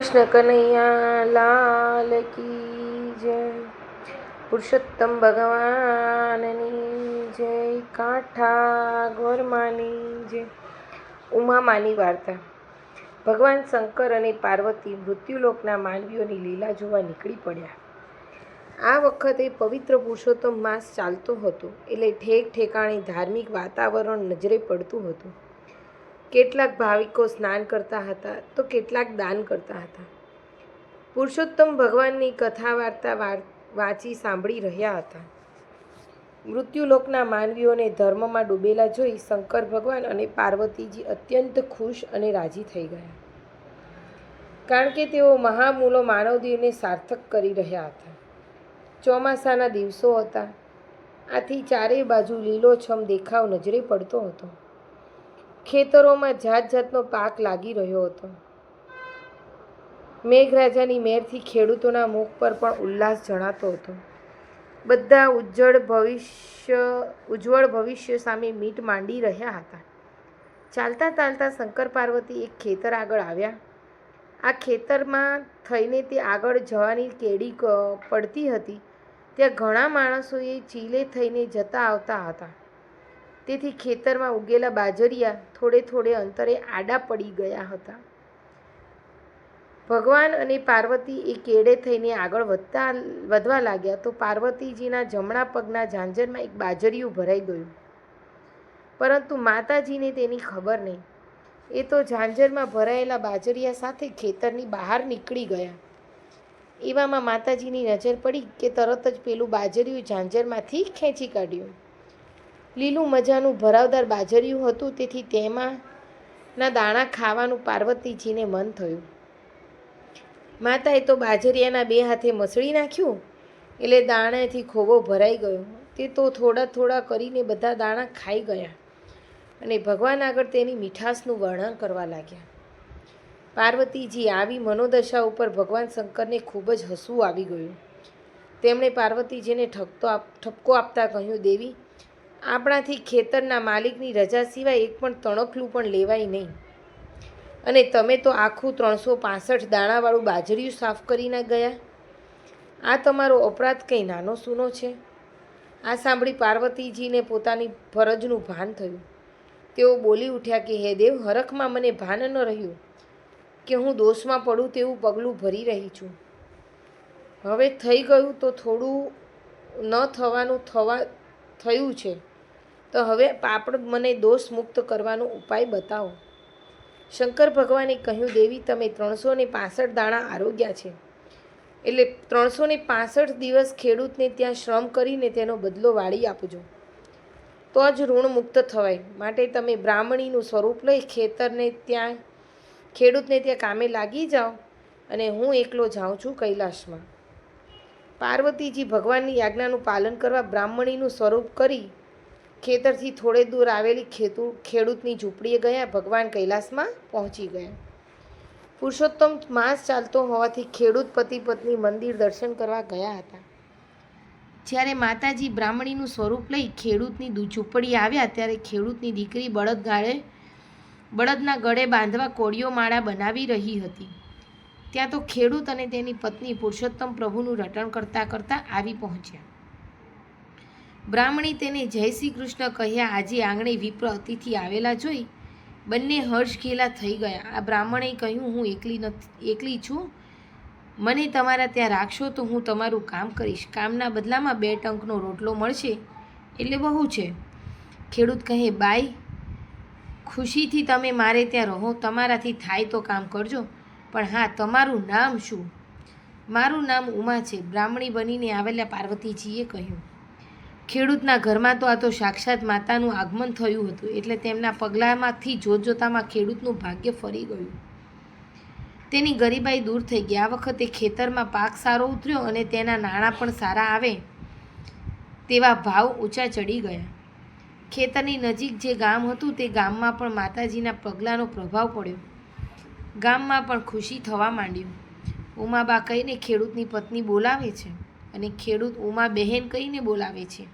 કૃષ્ણ કનૈયા લાલ કી જય। પુરુષોત્તમ ભગવાનની જય। કાંઠા ગોરમાની જય। ઉમામાની વાર્તા। ભગવાન શંકર અને પાર્વતી મૃત્યુલોકના માનવીઓની લીલા જોવા નીકળી પડ્યા। આ વખતે પવિત્ર પુરુષોત્તમ માસ ચાલતો હતો, એટલે ઠેક ઠેકાણે ધાર્મિક વાતાવરણ નજરે પડતું હતું। કેટલાક ભાવિકો સ્નાન કરતા હતા તો કેટલાક દાન કરતા હતા। પુરુષોત્તમ ભગવાનની કથા વાર્તા વાંચી સાંભળી રહ્યા હતા। મૃત્યુલોકના માનવીઓને ધર્મમાં ડૂબેલા જોઈ શંકર ભગવાન અને પાર્વતીજી અત્યંત ખુશ અને રાજી થઈ ગયા, કારણ કે તેઓ મહામૂલો માનવદેહને સાર્થક કરી રહ્યા હતા। ચોમાસાના દિવસો હતા, આથી ચારે બાજુ લીલોછમ દેખાવ નજરે પડતો હતો। ખેતરોમાં જાત જાતનો પાક લાગી રહ્યો હતો। મેઘરાજાની મહેરથી ખેડૂતોના મુખ પર પણ ઉલ્લાસ જણાતો હતો। બધા ઉજ્જવળ ભવિષ્ય સામે મીટ માંડી રહ્યા હતા। ચાલતા ચાલતા શંકર પાર્વતી એક ખેતર આગળ આવ્યા। આ ખેતરમાં થઈને તે આગળ જવાની કેડી પડતી હતી, ત્યાં ઘણા માણસોએ ચીલે થઈને જતા આવતા હતા, તેથી ખેતરમાં ઉગેલા બાજરિયા થોડે થોડે અંતરે આડા પડી ગયા હતા। ભગવાન અને પાર્વતી એ કેડે થઈને આગળ વધવા લાગ્યા તો પાર્વતીજીના જમણા પગના ઝાંઝરમાં એક બાજરિયું ભરાઈ ગયું, પરંતુ માતાજીને તેની ખબર નહીં। એ તો ઝાંઝરમાં ભરાયેલા બાજરિયા સાથે ખેતરની બહાર નીકળી ગયા। એવામાં માતાજીની નજર પડી કે તરત જ પેલું બાજરિયું ઝાંઝરમાંથી ખેંચી કાઢ્યું। લીલું મજાનું ભરાવદાર બાજરિયું હતું, તેથી તેમાંના દાણા ખાવાનું પાર્વતીજીને મન થયું। માતાએ તો બાજરિયાના બે હાથે મસળી નાખ્યું, એટલે દાણાથી ખોબો ભરાઈ ગયો। તે તો થોડા થોડા કરીને બધા દાણા ખાઈ ગયા અને ભગવાન આગળ તેની મીઠાશનું વર્ણન કરવા લાગ્યા। પાર્વતીજી આવી મનોદશા ઉપર ભગવાન શંકરને ખૂબ જ હસવું આવી ગયું। તેમણે પાર્વતીજીને ઠપકો આપતા કહ્યું, દેવી, આપણાથી ખેતરના માલિકની રજા સિવાય એક પણ તણખલું પણ લેવાય નહીં, અને તમે તો આખું 365 દાણાવાળું બાજરિયું સાફ કરીને ગયા। આ તમારો અપરાધ કંઈ નાનો સૂનો છે? આ સાંભળી પાર્વતીજીને પોતાની ફરજનું ભાન થયું। તેઓ બોલી ઉઠ્યા કે હે દેવ, હરખમાં મને ભાન ન રહ્યું કે હું દોષમાં પડું તેવું પગલું ભરી રહી છું। હવે થઈ ગયું તો થોડું ન થવાનું થયું છે, તો હવે આપણે મને દોષ મુક્ત કરવાનો ઉપાય બતાવો। શંકર ભગવાને કહ્યું, દેવી, તમે 365 દાણા આરોગ્યા છે, એટલે 365 દિવસ ખેડૂતને ત્યાં શ્રમ કરીને તેનો બદલો વાળી આપજો, તો જ ઋણ મુક્ત થવાય। માટે તમે બ્રાહ્મણીનું સ્વરૂપ લઈ ખેડૂતને ત્યાં કામે લાગી જાઓ, અને હું એકલો જાઉં છું કૈલાસમાં। પાર્વતીજી ભગવાનની આજ્ઞાનું પાલન કરવા બ્રાહ્મણીનું સ્વરૂપ કરી ખેતરથી થોડે દૂર આવેલી ખેડૂતની ઝૂંપડીએ ગયા। ભગવાન કૈલાસમાં પહોંચી ગયા। પુરુષોત્તમ માસ ચાલતો હોવાથી ખેડૂત પતિ પત્ની મંદિર દર્શન કરવા ગયા હતા। જ્યારે માતાજી બ્રાહ્મણીનું સ્વરૂપ લઈ ખેડૂતની ઝૂંપડી આવ્યા, ત્યારે ખેડૂતની દીકરી બળદના ગળે બાંધવા કોળીઓ માળા બનાવી રહી હતી। ત્યાં તો ખેડૂત અને તેની પત્ની પુરુષોત્તમ પ્રભુનું રટણ કરતાં કરતાં આવી પહોંચ્યા। બ્રાહ્મણી તેને જય શ્રી કૃષ્ણ કહ્યા આજે આંગણે વિપ્ર અતિથિ આવેલા જોઈ બંને હર્ષઘેલા થઈ ગયા। આ બ્રાહ્મણે કહ્યું, હું એકલી છું, મને તમારા ત્યાં રાખશો તો હું તમારું કામ કરીશ। કામના બદલામાં 2 ટંકનો રોટલો મળશે એટલે બહુ છે। ખેડૂત કહે, બાઈ, ખુશીથી તમે મારે ત્યાં રહો, તમારાથી થાય તો કામ કરજો, પણ હા, તમારું નામ શું? મારું નામ ઉમા છે, બ્રાહ્મણી બનીને આવેલા પાર્વતીજીએ કહ્યું। ખેડૂતના ઘરમાં તો આ તો સાક્ષાત માતાનું આગમન થયું હતું, એટલે તેમના પગલામાંથી જોતજોતામાં ખેડૂતનું ભાગ્ય ફરી ગયું। તેની ગરીબાઈ દૂર થઈ ગઈ। આ વખતે ખેતરમાં પાક સારો ઉતર્યો અને તેના નાણાં પણ સારા આવે તેવા ભાવ ઊંચા ચડી ગયા। ખેતરની નજીક જે ગામ હતું તે ગામમાં પણ માતાજીના પગલાંનો પ્રભાવ પડ્યો। ગામમાં પણ ખુશી થવા માંડ્યું। ઉમાબા કહીને ખેડૂતની પત્ની બોલાવે છે, અને ખેડૂત ઉમા બહેન કહીને બોલાવે છે।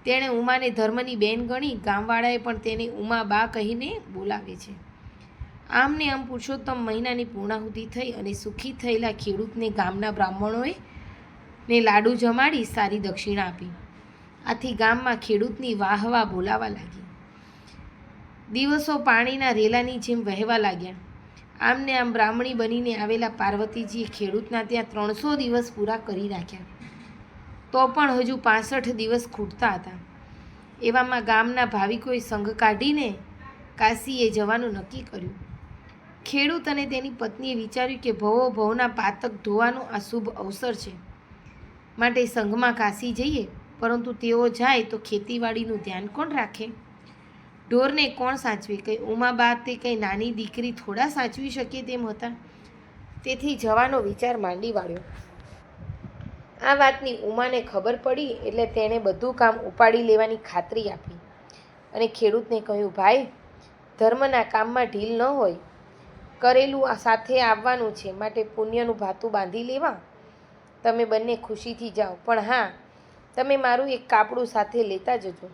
તેણે ઉમાને ધર્મની બેન ગણી, ગામવાળાએ પણ તેને ઉમાબા કહીને બોલાવે છે। આમ ને આમ પુરુષોત્તમ મહિનાની પૂર્ણાહુતિ થઈ અને સુખી થયેલા ખેડૂતને ગામના બ્રાહ્મણોએ ને લાડુ જમાડી સારી દક્ષિણા આપી. આથી ગામમાં ખેડૂતની વાહવા બોલાવા લાગી. દિવસો પાણીના રેલાની જેમ વહેવા લાગ્યા. આમને આમ બ્રાહ્મણી બનીને આવેલા પાર્વતીજીએ ખેડૂતના ત્યાં 300 દિવસ પૂરા કરી નાખ્યા. તો પણ હજુ 65 દિવસ ખૂટતા હતા. એવામાં ગામના ભાવિકોએ સંઘ કાઢીને કાશીએ જવાનું નક્કી કર્યું. ખેડૂત અને તેની પત્નીએ વિચાર્યું કે ભવો ભવના પાતક ધોવાનો આ શુભ અવસર છે, માટે સંઘમાં કાશી જઈએ. પરંતુ તેઓ જાય તો ખેતીવાડીનું ધ્યાન કોણ રાખે? ઢોરને કોણ સાચવે? કંઈ ઉમાબા તે કંઈ નાની દીકરી થોડા સાચવી શકે તેમ હતા. તેથી જવાનો વિચાર માંડી વાળ્યો. આ વાતની ઉમાને ખબર પડી એટલે તેણે બધું કામ ઉપાડી લેવાની ખાતરી આપી અને ખેડૂતને કહ્યું, ભાઈ, ધર્મના કામમાં ઢીલ ન હોય. કરેલું સાથે આવવાનું છે, માટે પુણ્યનું ભાતું બાંધી લેવા. તમે બંને ખુશીથી જાઓ, પણ હા, તમે મારું એક કાપડું સાથે લેતા જજો.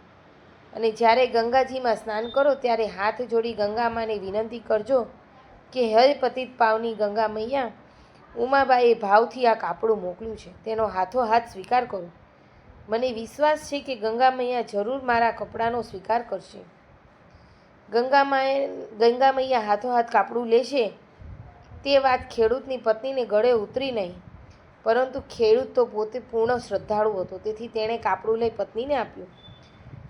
અને જ્યારે ગંગાજીમાં સ્નાન કરો ત્યારે હાથ જોડી ગંગામાને વિનંતી કરજો કે હે પતિત પાવની ગંગા મૈયા, ઉમાબાએ ભાવથી આ કાપડું મોકલ્યું છે, તેનો હાથોહાથ સ્વીકાર કરો. મને વિશ્વાસ છે કે ગંગા મૈયા જરૂર મારા કપડાનો સ્વીકાર કરશે. ગંગા મૈયા હાથોહાથ કાપડું લેશે તે વાત ખેડૂતની પત્નીને ગળે ઉતરી નહીં. પરંતુ ખેડૂત તો પોતે પૂર્ણ શ્રદ્ધાળુ હતો, તેથી તેણે કાપડું લઈ પત્નીને આપ્યું.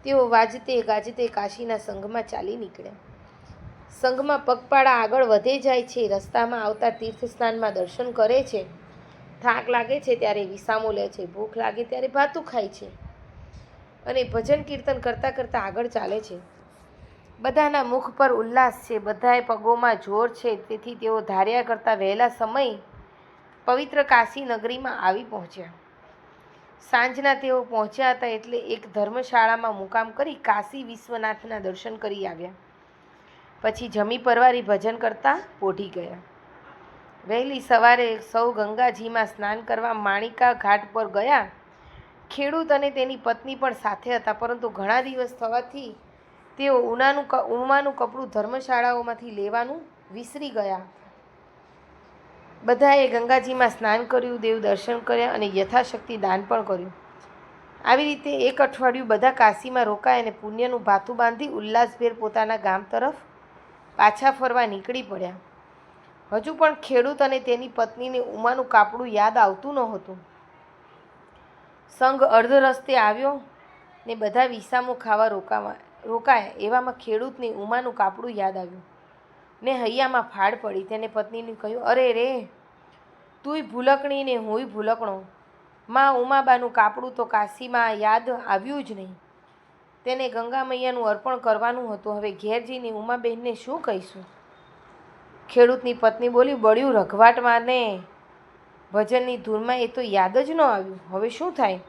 તેઓ વાજતે ગાજતે કાશીના સંઘમાં ચાલી નીકળ્યા. સંઘમાં પગપાળા આગળ વધે જાય છે. રસ્તામાં આવતા તીર્થસ્થાનમાં દર્શન કરે છે. થાક લાગે છે ત્યારે વિસામો લે છે. ભૂખ લાગે ત્યારે ભાતું ખાય છે અને ભજન કીર્તન કરતાં કરતાં આગળ ચાલે છે. બધાના મુખ પર ઉલ્લાસ છે, બધાએ પગોમાં જોર છે. તેથી તેઓ ધાર્યા કરતાં વહેલા સમય પવિત્ર કાશી નગરીમાં આવી પહોંચ્યા. સાંજના તેઓ પહોંચ્યા હતા એટલે એક ધર્મશાળામાં મુકામ કરી કાશી વિશ્વનાથના દર્શન કરી આવ્યા. પછી જમી પરવારી ભજન કરતા પોઢી ગયા. વહેલી સવારે સૌ ગંગાજીમાં સ્નાન કરવા માણિકા ઘાટ પર ગયા. ખેડૂત અને તેની પત્ની પણ સાથે હતા, પરંતુ ઘણા દિવસ થવાથી તેઓ ઉમાનું કપડું ધર્મશાળાઓમાંથી લેવાનું વિસરી ગયા. બધાએ ગંગાજીમાં સ્નાન કર્યું, દેવ દર્શન કર્યા અને યથાશક્તિ દાન પણ કર્યું. આવી રીતે એક અઠવાડિયું બધા કાશીમાં રોકાય અને પુણ્યનું ભાથું બાંધી ઉલ્લાસભેર પોતાના ગામ તરફ પાછા ફરવા નીકળી પડ્યા. હજુ પણ ખેડૂત અને તેની પત્નીને ઉમાનું કાપડું યાદ આવતું નહોતું. સંઘ અર્ધ રસ્તે આવ્યો ને બધા વિસામો ખાવા રોકાયા. એવામાં ખેડૂતને ઉમાનું કાપડું યાદ આવ્યું ને હૈયામાં ફાડ પડી. તેને પત્નીને કહ્યું, અરે રે, તુંય ભૂલકણી ને હુંય ભૂલકણો. માં ઉમાબાનું કાપડું તો કાશીમાં યાદ આવ્યું જ નહીં. તેને ગંગા મૈયાનું અર્પણ કરવાનું હતું. હવે ઘેર જઈને ઉમાબહેનને શું કહીશું? ખેડૂતની પત્ની બોલી, બળ્યું રઘવાટમાં ને ભજનની ધૂનમાં એ તો યાદ જ ન આવ્યું. હવે શું થાય?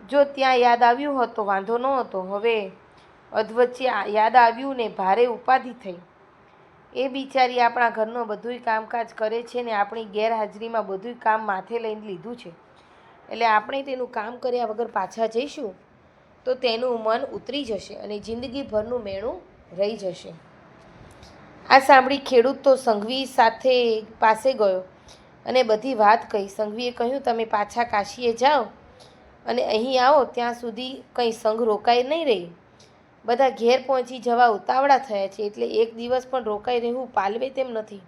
જો ત્યાં યાદ આવ્યું હોત તો વાંધો ન હતો. હવે અધવચ્ચે યાદ આવ્યું ને ભારે ઉપાધિ થઈ. એ બિચારી આપણા ઘરનું બધુંય કામકાજ કરે છે ને આપણી ગેરહાજરીમાં બધુંય કામ માથે લઈને લીધું છે. એટલે આપણે તેનું કામ કર્યા વગર પાછા જઈશું તો તેનું મન ઉતરી જશે અને જિંદગીભરનું મેણું રહી જશે. આ સાંભળી ખેડૂત તો સંઘવી પાસે ગયો અને બધી વાત કહી. સંઘવીએ કહ્યું, તમે પાછા કાશીએ જાઓ અને અહીં આવો ત્યાં સુધી કંઈ સંઘ રોકાઈ નહીં રહી. બધા ઘેર પહોંચી જવા ઉતાવળા થયા છે, એટલે એક દિવસ પણ રોકાઈ રહેવું પાલવે તેમ નથી.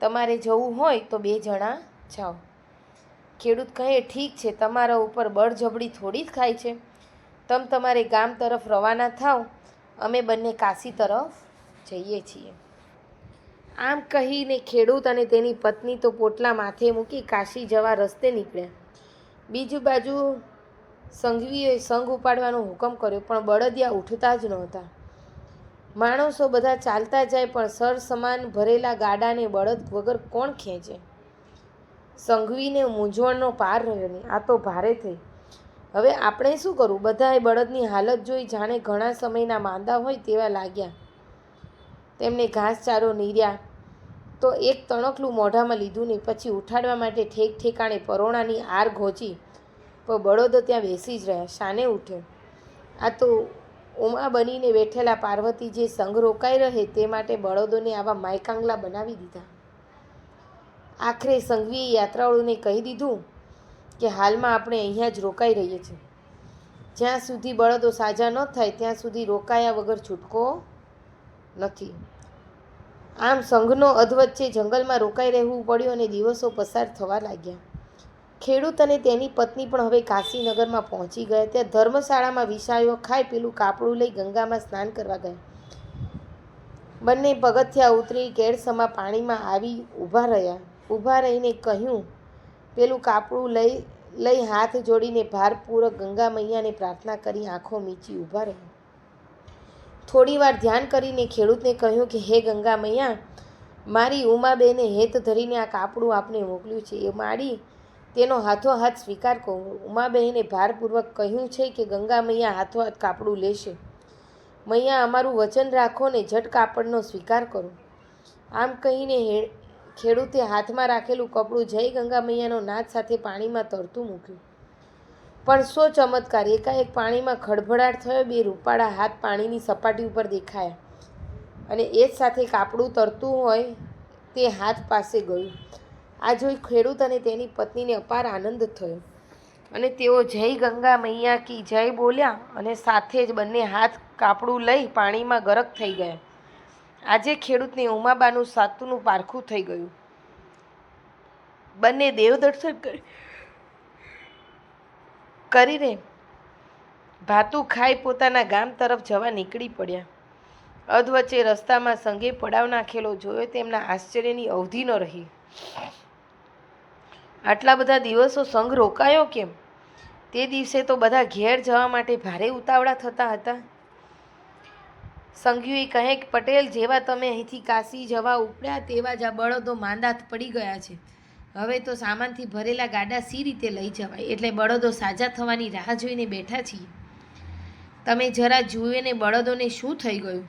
તમારે જવું હોય તો 2 જણા જાઓ. ખેડૂત કહે, ઠીક છે, તમારા ઉપર બળજબડી થોડી જ ખાય છે. તમારે ગામ તરફ રવાના થાવ, અમે બંને કાશી તરફ જઈએ છીએ. આમ કહીને ખેડૂત અને તેની પત્ની તો પોટલા માથે મૂકી કાશી જવા રસ્તે નીકળ્યા. બીજી બાજુ સંઘવીએ સંઘ ઉપાડવાનો હુકમ કર્યો, પણ બળદિયા ઉઠતા જ નહોતા. માણસો બધા ચાલતા જાય, પણ સર સમાન ભરેલા ગાડાને બળદ વગર કોણ ખેંચે? સંઘવીને મૂંઝવણનો પાર રહ્યો નહીં. આ તો ભારે થઈ. હવે આપણે શું કરવું? બધાએ બળદની હાલત જોઈ જાણે ઘણા સમયના માંદા હોય તેવા લાગ્યા. તેમને ઘાસચારો નીર્યા તો એક તણકલું મોઢામાં લીધું નહીં. પછી ઉઠાડવા માટે ઠેક ઠેકાણે પરોણાની આર ઘોંચી, પણ બળદો ત્યાં બેસી જ રહ્યા. શાને ઉઠે? આ તો ઉમા બનીને બેઠેલા પાર્વતીજીએ સંઘ રોકાઈ રહે તે માટે બળદોને આવા માયકાંગલા બનાવી દીધા. આખરે સંઘવીએ યાત્રાળુઓને કહી દીધું કે હાલમાં આપણે અહીંયા જ રોકાઈ રહીએ છીએ. જ્યાં સુધી બળદો સાજા ન થાય ત્યાં સુધી રોકાયા વગર છૂટકો નથી. આમ સંઘનો અધવચ્ચે જંગલમાં રોકાઈ રહેવું પડ્યું અને દિવસો પસાર થવા લાગ્યા. ખેડૂત અને તેની પત્ની પણ હવે કાશીનગરમાં પહોંચી ગયા. ત્યાં ધર્મશાળામાં વિસાયો ખાઈ પેલું કાપડું લઈ ગંગામાં સ્નાન કરવા ગયા. બંને પગથિયા ઉતરી કેળસમા પાણીમાં આવી ઊભા રહ્યા. ઊભા રહીને કહ્યું, પેલું કાપડું લઈ હાથ જોડીને ભારપૂર્વક ગંગા મૈયાને પ્રાર્થના કરી આંખો મીચી ઊભા રહ્યા. થોડી વાર ધ્યાન કરીને ખેડૂતને કહ્યું કે હે ગંગા મૈયા, મારી ઉમાબેને હેત ધરીને આ કાપડું આપને મોકલ્યું છે. એ માડી તેનો હાથોહાથ સ્વીકાર કરો. ઉમાબહેને ભારપૂર્વક કહ્યું છે કે ગંગા મૈયા હાથોહાથ કાપડું લેશે. મૈયા, અમારું વચન રાખો ને ઝટ કાપડનો સ્વીકાર કરો. આમ કહીને ખેડૂતે હાથમાં રાખેલું કપડું જય ગંગા મૈયાનો નાદ સાથે પાણીમાં તરતું મૂક્યું. પણ શો ચમત્કાર! એકાએક પાણીમાં ખળભળાટ થયો. બે રૂપાળા હાથ પાણીની સપાટી ઉપર દેખાયા અને એ જ સાથે કાપડું તરતું હોય તે હાથ પાસે ગયું. આ જોઈ ખેડૂત અને તેની પત્નીને અપાર આનંદ થયો અને તેઓ જય ગંગા મૈયા કી જય બોલ્યા અને સાથે જ બંને હાથ કાપડું લઈ પાણીમાં ગરક થઈ ગયા. આજે ખેડૂતને ઉમાબાનું સાતુનું પારખું થઈ ગયું. બંને દેવદર્શન કરીને ભાતું ખાઈ પોતાના ગામ તરફ જવા નીકળી પડ્યા. અધવચ્ચે રસ્તામાં સંઘે પડાવ નાખેલો જોયો. તેમના આશ્ચર્યની અવધિ ન રહી. આટલા બધા દિવસો સંઘ રોકાયો કેમ? તે દિવસે તો બધા ઘેર જવા માટે ભારે ઉતાવળા થતા હતા. સંઘીએ કહે કે પટેલ, જેવા તમે અહીંથી કાશી જવા ઉપડ્યા તેવા જ આ બળદો માંદા પડી ગયા છે. હવે તો સામાનથી ભરેલા ગાડા સી રીતે લઈ જવાય? એટલે બળદો સાજા થવાની રાહ જોઈને બેઠા છીએ. તમે જરા જુએ ને બળદોને શું થઈ ગયું?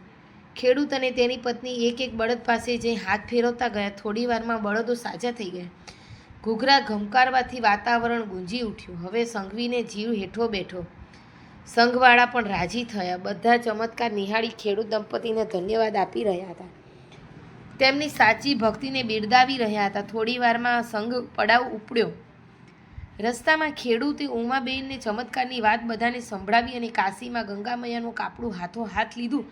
ખેડૂત અને તેની પત્ની એક એક બળદ પાસે જઈ હાથ ફેરવતા ગયા. થોડી વારમાં બળદો સાજા થઈ ગયા. ઘૂઘરા ઘમકારવાથી વાતાવરણ ગુંજી ઉઠ્યું. હવે સંઘવીને જીવ હેઠો બેઠો. સંઘવાળા પણ રાજી થયા. બધા ચમત્કાર નિહાળી ખેડૂત દંપતીને ધન્યવાદ આપી રહ્યા હતા. તેમની સાચી ભક્તિને બિરદાવી રહ્યા હતા. થોડી વારમાં સંઘ પડાવ ઉપડ્યો. રસ્તામાં ખેડૂતે ઉમાબેનને ચમત્કારની વાત બધાને સંભળાવી અને કાશીમાં ગંગા મૈયાનું કાપડું હાથો હાથ લીધું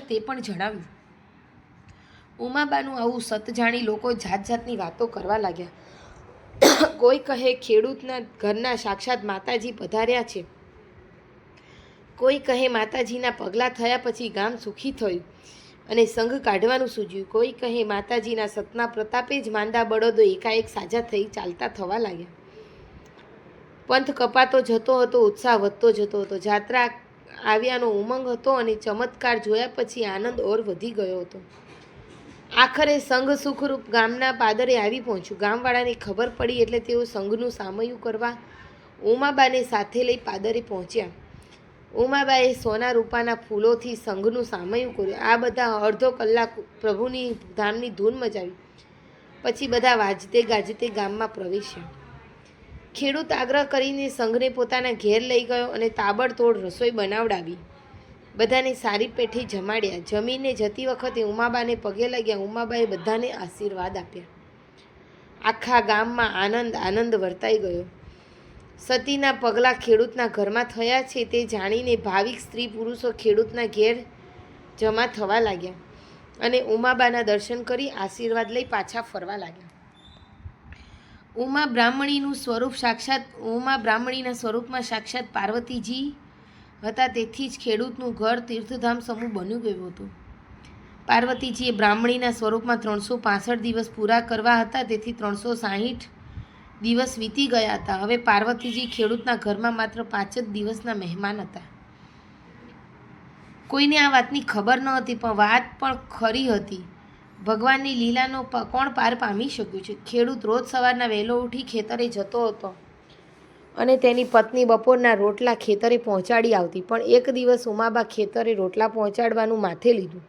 તે પણ જણાવ્યું. ઉમાબાનું આવું સત જાણી લોકો જાત જાતની વાતો કરવા લાગ્યા. કોઈ કહે ખેડૂતના ઘરના સાક્ષાત માતાજી પધાર્યા છે. કોઈ કહે માતાજીના પગલાં થયા પછી ગામ સુખી થયું અને સંઘ કાઢવાનું સૂઝ્યું. કોઈ કહે માતાજીના સતના પ્રતાપે જ માંદા બળદો એકાએક સાજા થઈ ચાલતા થવા લાગ્યા. પંથ કપાતો જતો હતો, ઉત્સાહ વધતો જતો હતો. જાત્રા આવ્યાનો ઉમંગ હતો અને ચમત્કાર જોયા પછી આનંદ ઓર વધી ગયો હતો. આખરે સંઘ સુખરૂપ ગામના પાદરે આવી પહોંચ્યું. ગામવાળાને ખબર પડી એટલે તેઓ સંઘનું સામયું કરવા ઉમાબાને સાથે લઈ પાદરે પહોંચ્યા. ઉમાબાએ સોના રૂપાના ફૂલોથી સંઘનું સામયું કર્યું. આ બધા અડધો કલાક પ્રભુની ધામની ધૂન મચાવી. પછી બધા વાજતે ગાજતે ગામમાં પ્રવેશ્યા. ખેડૂત આગ્રહ કરીને સંઘને પોતાના ઘેર લઈ ગયો અને તાબડતોડ રસોઈ બનાવડાવી. બધાને સારી પેઠી જમાડ્યા. જમીને જતી વખતે ઉમાબાને પગે લાગ્યા. ઉમાબાએ બધાને આશીર્વાદ આપ્યા. આખા ગામમાં આનંદ આનંદ વર્તાઈ ગયો. સતીના પગલાં ખેડૂતના ઘરમાં થયા છે તે જાણીને ભાવિક સ્ત્રી પુરુષો ખેડૂતના ઘેર જમા થવા લાગ્યા અને ઉમાબાના દર્શન કરી આશીર્વાદ લઈ પાછા ફરવા લાગ્યા. ઉમા બ્રાહ્મણીના સ્વરૂપમાં સાક્ષાત પાર્વતીજી હતા. તેથી જ ખેડૂતનું ઘર તીર્થધામ સમૂહ બન્યું ગયું હતું. પાર્વતીજીએ બ્રાહ્મણીના સ્વરૂપમાં 365 દિવસ પૂરા કરવા હતા. તેથી 360 દિવસ વીતી ગયા હતા. હવે પાર્વતીજી ખેડૂતના ઘરમાં માત્ર 5 જ દિવસના મહેમાન હતા. કોઈને આ વાતની ખબર ન હતી, પણ વાત પણ ખરી હતી. ભગવાનની લીલાનો કોણ પાર પામી શક્યું છે? ખેડૂત રોજ સવારના વહેલો ઉઠી ખેતરે જતો હતો અને તેની પત્ની બપોરના રોટલા ખેતરે પહોંચાડી આવતી. પણ એક દિવસ ઉમાબા ખેતરે રોટલા પહોંચાડવાનું માથે લીધું.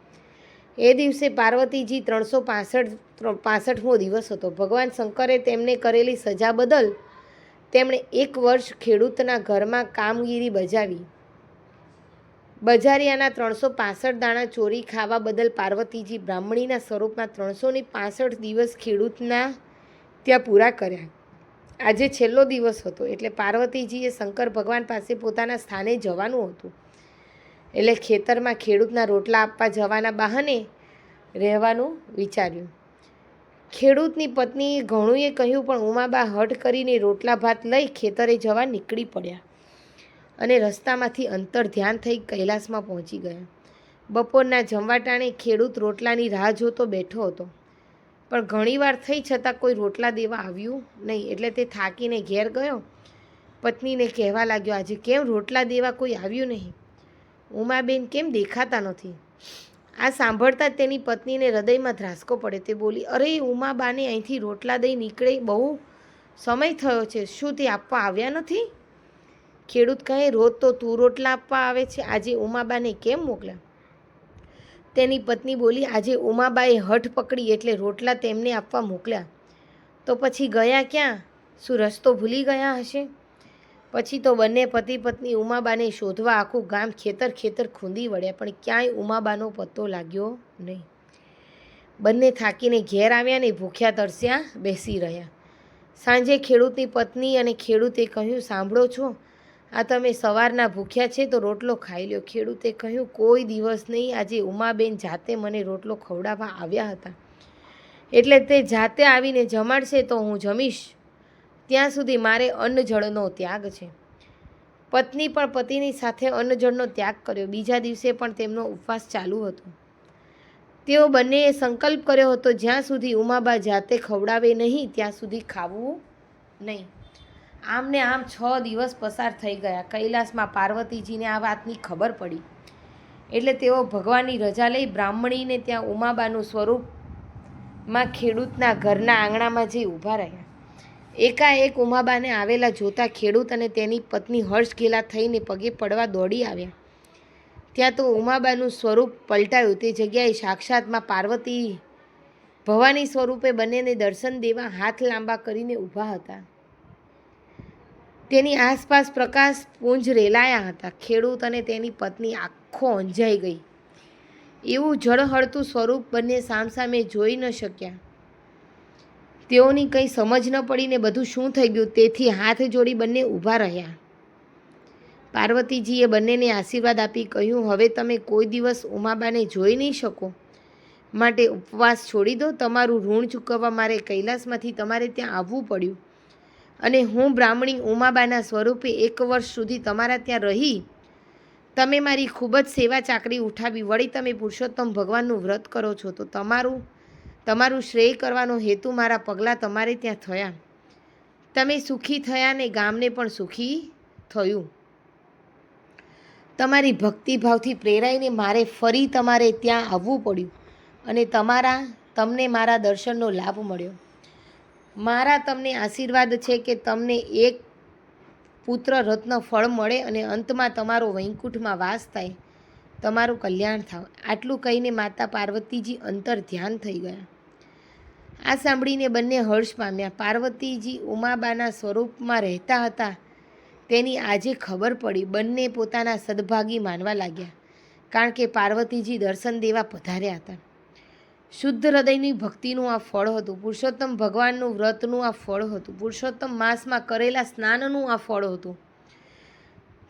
એ દિવસે પાર્વતીજી 365મો દિવસ હતો. ભગવાન શંકરે તેમને કરેલી સજા બદલ તેમણે 1 વર્ષ ખેડૂતના ઘરમાં કામગીરી બજાવી. બજારિયાના 365 દાણા ચોરી ખાવા બદલ પાર્વતીજી બ્રાહ્મણીના સ્વરૂપમાં 365 દિવસ ખેડૂતના ત્યાં પૂરા કર્યા. આજે છેલ્લો દિવસ હતો એટલે પાર્વતીજીએ શંકર ભગવાન પાસે પોતાના સ્થાને જવાનું હતું. એટલે ખેતરમાં ખેડૂતના રોટલા આપવા જવાના બહાને રહેવાનું વિચાર્યું. ખેડૂતની પત્નીએ ઘણુંએ કહ્યું, પણ ઉમાબા હઠ કરીને રોટલા ભાત લઈ ખેતરે જવા નીકળી પડ્યા અને રસ્તામાંથી અંતર ધ્યાન થઈ કૈલાસમાં પહોંચી ગયા. બપોરના જમવાટાણે ખેડૂત રોટલાની રાહ જોતો બેઠો હતો, પણ ઘણીવાર થઈ છતાં કોઈ રોટલા દેવા આવ્યું નહીં. એટલે તે થાકીને ઘેર ગયો. પત્નીને કહેવા લાગ્યો, આજે કેમ રોટલા દેવા કોઈ આવ્યું નહીં? ઉમાબેન કેમ દેખાતા નથી? આ સાંભળતા જ તેની પત્નીને હૃદયમાં ધ્રાસકો પડે. તે બોલી, અરે ઉમાબાને અહીંથી રોટલા દઈ નીકળે બહુ સમય થયો છે, શું તે આપવા આવ્યા નથી? ખેડૂત કહે, રોજ તો તું રોટલા આપવા આવે છે, આજે ઉમાબાને કેમ મોકલ્યા? તેની પત્ની બોલી, આજે ઉમાબાએ હઠ પકડી એટલે રોટલા તેમને આપવા મોકલ્યા. તો પછી ગયા ક્યાં? શું રસ્તો ભૂલી ગયા હશે? પછી તો બંને પતિ પત્ની ઉમાબાને શોધવા આખું ગામ ખેતર ખૂંદી વળ્યા, પણ ક્યાંય ઉમાબાનો પત્તો લાગ્યો નહીં. બંને થાકીને ઘેર આવ્યા ને ભૂખ્યા તરસ્યા બેસી રહ્યા. સાંજે ખેડૂતની પત્ની અને ખેડૂતે કહ્યું, સાંભળો છો, આ તમે સવારના ભૂખ્યા છે તો રોટલો ખાઈ લ્યો. ખેડૂતે કહ્યું, કોઈ દિવસ નહીં, આજે ઉમાબેન જાતે મને રોટલો ખવડાવવા આવ્યા હતા, એટલે તે જાતે આવીને જમાડશે તો હું જમીશ, ત્યાં સુધી મારે અન્ન જળનો ત્યાગ છે. પત્ની પણ પતિની સાથે અન્ન જળનો ત્યાગ કર્યો. બીજા દિવસે પણ તેમનો ઉપવાસ ચાલુ હતો. તેઓ બંનેએ સંકલ્પ કર્યો હતો, જ્યાં સુધી ઉમાબા જાતે ખવડાવે નહીં ત્યાં સુધી ખાવું નહીં. આમ ને આમ 6 દિવસ પસાર થઈ ગયા. કૈલાસમાં પાર્વતીજીને આ વાતની ખબર પડી એટલે તેઓ ભગવાનની રજા લઈ બ્રાહ્મણીને ત્યાં ઉમાબાનું સ્વરૂપમાં ખેડૂતના ઘરના આંગણામાં જઈ ઊભા રહ્યા. એકાએક ઉમાબાને આવેલા જોતા ખેડૂત અને તેની પત્ની હર્ષઘેલા થઈને પગે પડવા દોડી આવ્યા. ત્યાં તો ઉમાબાનું સ્વરૂપ પલટાયું. તે જગ્યાએ સાક્ષાતમાં પાર્વતી ભવાની સ્વરૂપે બંનેને દર્શન દેવા હાથ લાંબા કરીને ઊભા હતા. તેની આસપાસ પ્રકાશ પુંજ રેલાયા હતા. ખેડૂત અને તેની પત્ની આંખો અંજાઈ ગઈ. એવું ઝળહળતું સ્વરૂપ બંને સામસામે જોઈ ન શક્યા. તેઓની કંઈ સમજ ન પડીને બધું શું થઈ ગયું, તેથી હાથ જોડી બંને ઊભા રહ્યા. પાર્વતીજીએ બંનેને આશીર્વાદ આપી કહ્યું, હવે તમે કોઈ દિવસ ઉમાબાને જોઈ નહીં શકો, માટે ઉપવાસ છોડી દો. તમારું ઋણ ચૂકવવા મારે કૈલાસમાંથી તમારે ત્યાં આવવું પડ્યું, અને હું બ્રાહ્મણી ઉમાબાના સ્વરૂપે 1 વર્ષ સુધી તમારા ત્યાં રહી. તમે મારી ખૂબ જ સેવા ચાકરી ઉઠાવી, વળી તમે પુરુષોત્તમ ભગવાનનું વ્રત કરો છો, તો તમારું શ્રેય કરવાનો હેતુ મારા પગલાં તમારે ત્યાં થયા. તમે સુખી થયા ને ગામને પણ સુખી થયું. તમારી ભક્તિભાવથી પ્રેરાઈને મારે ફરી તમારે ત્યાં આવવું પડ્યું, અને તમને મારા દર્શનનો લાભ મળ્યો. મારા તમને આશીર્વાદ છે કે તમને એક પુત્ર રત્ન ફળ મળે અને અંતમાં તમારો વૈકુંઠમાં વાસ થાય, તમારું કલ્યાણ થાય. આટલું કહીને માતા પાર્વતીજી અંતર ધ્યાન થઈ ગયા. આ સાંભળીને બંને હર્ષ પામ્યા. પાર્વતીજી ઉમાબાના સ્વરૂપમાં રહેતા હતા તેની આજે ખબર પડી. બંને પોતાના સદભાગી માનવા લાગ્યા, કારણ કે પાર્વતીજી દર્શન દેવા પધાર્યા હતા. શુદ્ધ હૃદયની ભક્તિનું આ ફળ હતું. પુરુષોત્તમ ભગવાનનું વ્રતનું આ ફળ હતું. પુરુષોત્તમ માસમાં કરેલા સ્નાનનું આ ફળ હતું.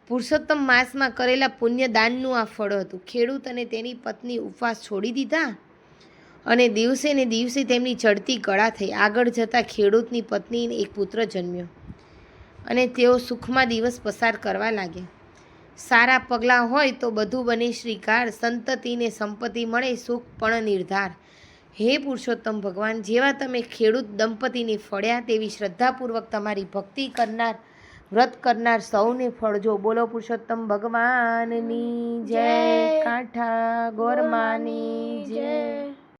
પુરુષોત્તમ માસમાં કરેલા પુણ્યદાનનું આ ફળ હતું. ખેડૂત અને તેની પત્ની ઉપવાસ છોડી દીધા અને દિવસે ને દિવસે તેમની ચડતી કળા થઈ. આગળ જતાં ખેડૂતની પત્નીને એક પુત્ર જન્મ્યો અને તેઓ સુખમાં દિવસ પસાર કરવા લાગ્યા. સારા પગલાં હોય તો બધું બને શ્રીકાર, સંતતિને સંપત્તિ મળે, સુખ પણ નિર્ધાર. હે પુરુષોત્તમ ભગવાન, જેવા તમે ખેડૂત દંપતીને ફળ્યા તેવી શ્રદ્ધાપૂર્વક તમારી ભક્તિ કરનાર, વ્રત કરનાર સૌને ફળજો. બોલો પુરુષોત્તમ ભગવાનની જય, કાંઠા ગોરમાની જય.